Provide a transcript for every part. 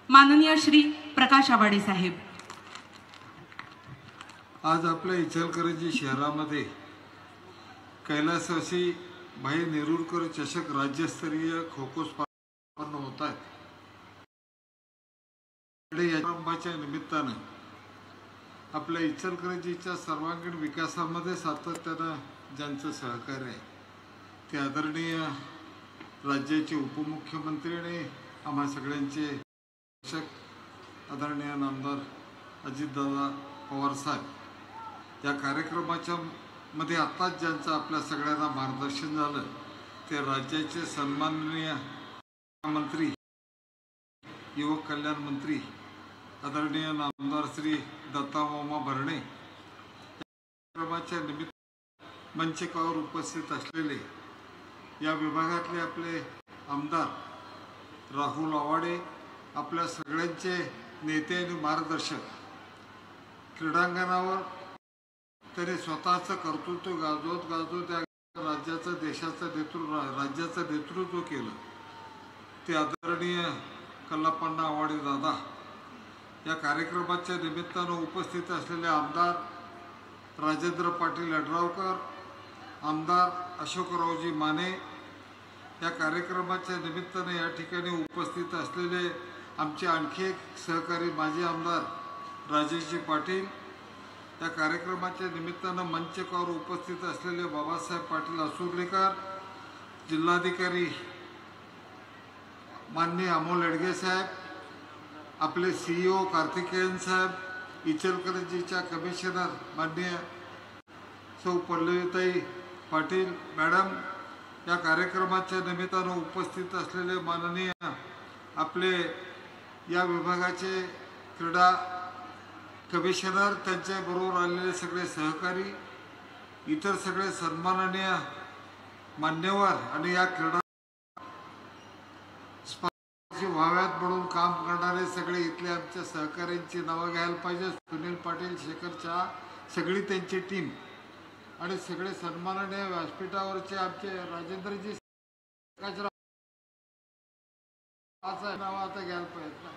माननीय श्री प्रकाश आवाडे साहेब। आज आपल्या इचलकरंजी शहरामध्ये कैलासवासी भाई नेरुरकर चषक राज्यस्तरीय खो खो स्पर्धा होत आहेत। या समारंभाच्या निमित्तानं आपल्या इचलकरंजीच्या सर्वांगीण विकासामध्ये सातत्यानं ज्यांचं सहकार्य आहे ते आदरणीय राज्याचे उपमुख्यमंत्री आणि आम्हा सगळ्यांचे शिक्षक आदरणीय नामदार अजितदादा पवार साहेब, या कार्यक्रमाच्या मध्ये आत्ताच ज्यांचं आपल्या सगळ्यांना मार्गदर्शन झालं ते राज्याचे सन्माननीय मंत्री युवक कल्याण मंत्री आदरणीय नामदार श्री दत्तामामा भरणे। कार्यक्रमाच्या निमित्त मंचकावर उपस्थित असलेले या विभागातले आपले आमदार राहुल आवाडे, आपल्या सगळ्यांचे नेते आणि मार्गदर्शक, क्रीडांगणावर तरी स्वतःचं कर्तृत्व गाजवत त्या राज्याचं राज्याचं नेतृत्व केलं ते आदरणीय कल्लापण्णा आवाडे दादा। या कार्यक्रमाच्या निमित्तानं उपस्थित असलेले आमदार राजेंद्र पाटील अडरावकर, आमदार अशोकरावजी माने, या कार्यक्रमाच्या निमित्तानं या ठिकाणी उपस्थित असलेले आमचे आणखी एक सहकारी माजी आमदार राजेशजी पाटील, या कार्यक्रमाच्या निमित्तानं मंचकावर उपस्थित असलेले बाबासाहेब पाटील असुर्लेकर, जिल्हाधिकारी माननीय अमोल एडगे साहेब, आपले CEO कार्तिकेयन साहेब, इचलकरंजीच्या कमिशनर माननीय सौ पल्लवीताई पाटील मॅडम, या कार्यक्रमाच्या निमित्तानं उपस्थित असलेले माननीय आपले या विभागाचे क्रीडा कमिशनर, त्यांच्याबरोबर आलेले सगळे सहकारी, इतर सगळे सन्माननीय मान्यवर आणि या क्रीडा स्पर्धेची व्हाव्यात म्हणून काम करणारे सगळे इथले आमच्या सहकाऱ्यांची नावं घ्यायला पाहिजे। सुनील पाटील, शेखर चहा, सगळी त्यांची टीम आणि सगळे सन्माननीय व्यासपीठावरचे आमचे राजेंद्रजी नाव आता घ्यायला पाहिजे,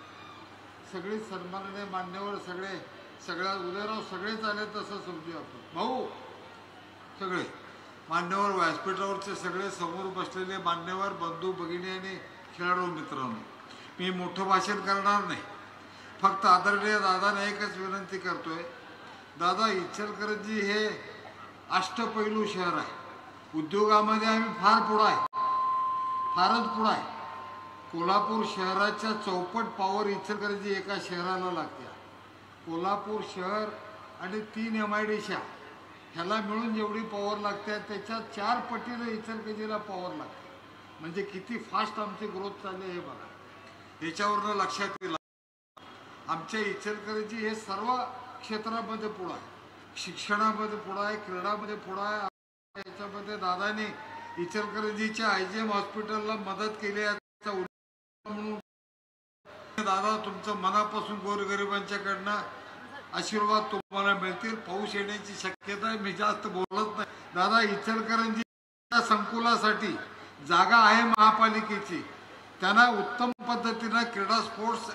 सगळी सन्माननीय मान्यवर, सगळ्या उदयराव सगळेच आले तसं समजूया आपण, भाऊ सगळे मान्यवर, व्यासपीठावरचे सगळे समोर बसलेले मान्यवर, बंधू भगिनी आणि खेळाडू मित्रांनो, मी मोठं भाषण करणार नाही, फक्त आदरणीय दादाने एकच विनंती करतोय। दादा, इचलकरंजी हे अष्टपैलू शहर आहे, उद्योगामध्ये आम्ही फार पुढं आहे, फारच पुढं आहे। कोल्हापूर शहराच्या चौपट पॉवर इचलकरंजी एका शहराला लागते। कोल्हापूर शहर आणि 3 MIDC ह्याला मिळून जेवढी पॉवर लागते त्याच्या 4 पटीने इचलकरंजीला पॉवर लागते, म्हणजे किती फास्ट आमची ग्रोथ चालली हे बघा। याच्यावरनं लक्षात येईल आमच्या इचलकरंजी हे सर्व क्षेत्रामध्ये पुढं आहे, शिक्षणामध्ये पुढं आहे, क्रीडामध्ये पुढं आहे। याच्यामध्ये दादाने इचलकरंजीच्या IGM हॉस्पिटलला मदत केली आहे म्हणून दादा तुमचं मनापासून गोरगरिबांच्याकडनं आशीर्वाद तुम्हाला मिळतील। पाऊस येण्याची शक्यता आहे, मी जास्त बोलत नाही। दादा, इचलकरंजी संकुलासाठी जागा आहे महापालिकेची, त्यांना उत्तम पद्धतीनं क्रीडा स्पोर्ट्स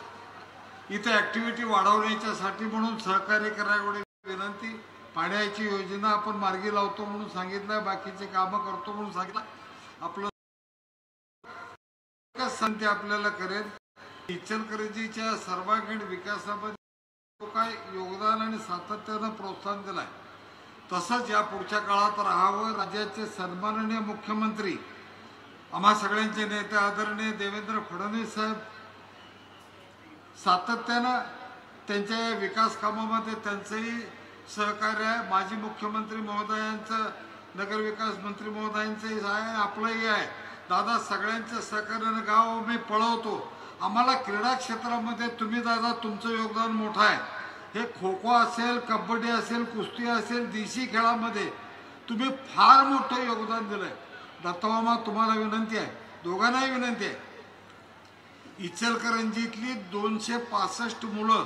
इथे ॲक्टिव्हिटी वाढवण्याच्यासाठी म्हणून सहकार्य करायला विनंती। पाण्याची योजना आपण मार्गी लावतो म्हणून सांगितलं, बाकीचे कामं करतो म्हणून सांगितलं, आपलं संधी आपल्याला करेल। इचलकरंजीच्या सर्वांगीण विकासामध्ये काय योगदान आणि सातत्यानं प्रोत्साहन दिलंय तसंच या पुढच्या काळात राहावं। राज्याचे सन्माननीय मुख्यमंत्री, आम्हा सगळ्यांचे नेते आदरणीय देवेंद्र फडणवीस साहेब सातत्यानं त्यांच्या या विकास कामामध्ये त्यांचंही सहकार्य आहे। माजी मुख्यमंत्री महोदयांचं, नगरविकास मंत्री महोदयांचंही आहे, आपलंही आहे। दादा, सगळ्यांच्या सहकार्यानं गाव मी पळवतो। आम्हाला क्रीडा क्षेत्रामध्ये तुम्ही दादा तुमचं योगदान मोठं आहे। हे खो खो असेल, कबड्डी असेल, कुस्ती असेल, देशी खेळामध्ये तुम्ही फार मोठं योगदान दिलंय। दत्तामामा, तुम्हाला विनंती आहे, दोघांनाही विनंती आहे, इचलकरंजीतली 265 मुलं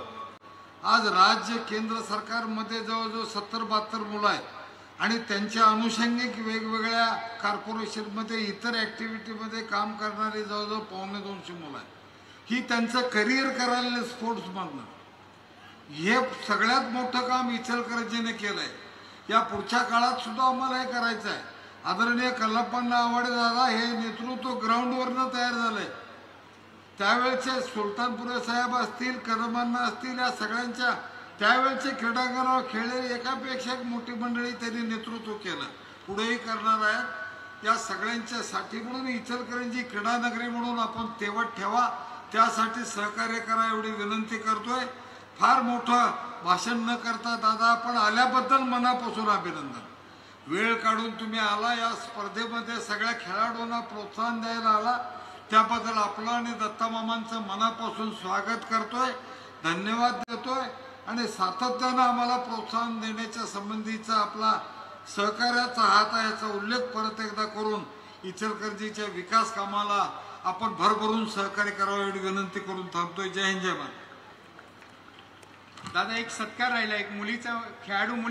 आज राज्य केंद्र सरकारमध्ये जवळजवळ 70-72 मुलं आहेत आणि त्यांच्या अनुषंगिक वेगवेगळ्या कॉर्पोरेशनमध्ये इतर ॲक्टिव्हिटीमध्ये काम करणारे जवळजवळ 250 मुलं आहेत। ही त्यांचं करिअर करायला स्पोर्ट्समधनं, हे सगळ्यात मोठं काम इचलकरंजीने केलंय. या पुढच्या काळात सुद्धा आम्हाला हे करायचं आहे. आदरणीय कल्लप्पा आवाडे दादा हे नेतृत्व ग्राउंडवरनं तयार झालंय. त्यावेळेचे सुलतानपुरे साहेब असतील, कदमांना असतील, या सगळ्यांच्या त्यावेळेचे क्रीडांगणावर खेळलेली एकापेक्षा एक मोठी मंडळी त्यांनी नेतृत्व केलं, पुढेही करणार आहेत. या सगळ्यांच्या साठी म्हणून इचलकरंजी क्रीडानगरी म्हणून आपण तेवत ठेवा, त्यासाठी सहकार्य करा एवढी विनंती करतोय. फार मोठं भाषण न करता दादा आपण आल्याबद्दल मनापासून अभिनंदन. वेळ काढून तुम्ही आला, या स्पर्धेमध्ये सगळ्या खेळाडूंना प्रोत्साहन द्यायला आला, त्याबद्दल आपलं आणि दत्तामामांचं मनापासून स्वागत करतोय, धन्यवाद देतोय. आणि सातत्यानं आम्हाला प्रोत्साहन देण्याच्या संबंधीचा आपला सहकार्याचा हात आहे याचा उल्लेख परत एकदा करून इचलकरंजीच्या विकास कामाला आपण भरभरून सहकार्य करावं एवढी विनंती करून थांबतोय. जय हिंद, जय भारत. दादा एक सत्कार राहिला, एक मुलीचा खेळाडू